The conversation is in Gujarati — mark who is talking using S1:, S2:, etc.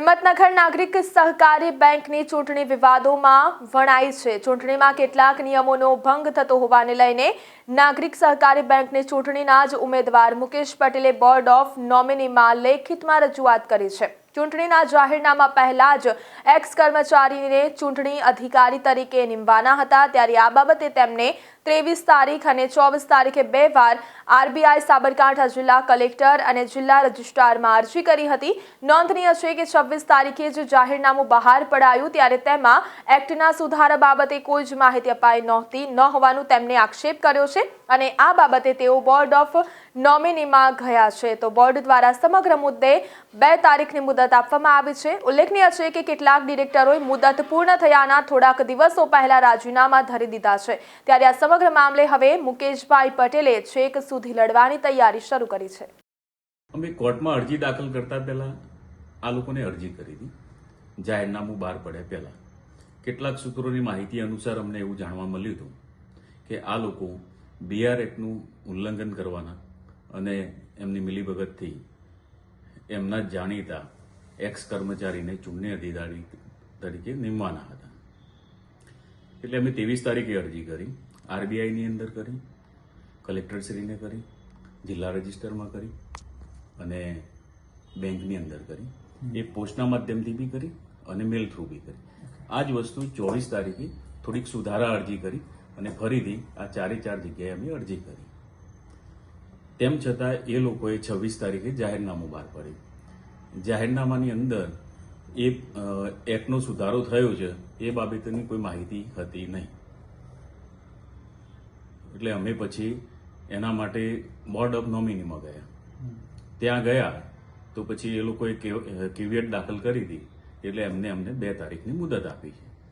S1: હિંમતનગર નાગરિક સહકારી બેંકની ચૂંટણી વિવાદોમાં વણાઈ છે। ચૂંટણીમાં કેટલાક નિયમોનો ભંગ થતો હોવાને લઈને નાગરિક સહકારી બેંકની ચૂંટણીના જ ઉમેદવાર મુકેશ પટેલે બોર્ડ ઓફ નોમિનીમાં લેખિતમાં રજૂઆત કરી છે। ચૂંટણીના જાહેરનામા પહેલા જ એક્સ કર્મચારીને ચૂંટણી અધિકારી તરીકે નિમવાના હતા, ત્યારે આ બાબતે તેમને 23 તારીખ અને 24 તારીખે 2 વાર આરબીઆઈ સાબરકાંઠા જિલ્લા કલેક્ટર અને જિલ્લા રજિસ્ટ્રારમાં અરજી કરી હતી। નોંધનીય છે કે 26 તારીખે જ જાહેરનામું બહાર પડાયું, ત્યારે તેમાં એક્ટના સુધારા બાબતે કોઈ જ માહિતી અપાઈ ન હોવાનું તેમણે આક્ષેપ કર્યો છે અને આ બાબતે તેઓ બોર્ડ ઓફ નોમિનીમાં ગયા છે। તો બોર્ડ દ્વારા સમગ્ર મુદ્દે 2 તારીખની મુદત આપવામાં આવી છે। ઉલ્લેખનીય છે કે કેટલાક ડિરેક્ટરોએ મુદત પૂર્ણ થયાના થોડાક દિવસો પહેલા રાજીનામા ધરી દીધા છે, ત્યારે આ સમગ્ર મામલે હવે મુકેશભાઈ પટેલે છેક સુધી લડવાની તૈયારી શરૂ કરી છે।
S2: અમે કોર્ટમાં અરજી દાખલ કરતા પહેલા આ લોકોને અરજી કરી હતી, જાહેરનામું બહાર પડે પહેલા। કેટલાક સૂત્રોની માહિતી અનુસાર અમને એવું જાણવા મળ્યું હતું કે આ લોકો BR એક્ટનું ઉલ્લંઘન કરવાના અને એમની મિલીભગતથી એમના જાણીતા એક્સ કર્મચારીને ચૂંટણી અધિકારી તરીકે નિમવાના હતા। એટલે અમે 23 તારીખે અરજી કરી, આરબીઆઈની અંદર કરી, કલેક્ટરશ્રીને કરી, જિલ્લા રજિસ્ટરમાં કરી અને બેંકની અંદર કરી, એ પોસ્ટના માધ્યમથી બી કરી અને મેલ થ્રુ બી કરી। આ જ વસ્તુ 24 તારીખે થોડીક સુધારા અરજી કરી અને ફરીથી આ 4 જગ્યાએ અમે અરજી કરી। તેમ છતાં એ લોકોએ 26 તારીખે જાહેરનામું બહાર પાડ્યું। જાહેરનામાની અંદર એ એક્ટનો સુધારો થયો છે એ બાબતની કોઈ માહિતી હતી નહીં, એટલે અમે પછી એના માટે બોર્ડ ઓફ નોમિનીમાં ગયા। ત્યાં ગયા તો પછી એ લોકોએ કેવિયેટ દાખલ કરી હતી, એટલે અમને 2 તારીખની મુદત આપી છે।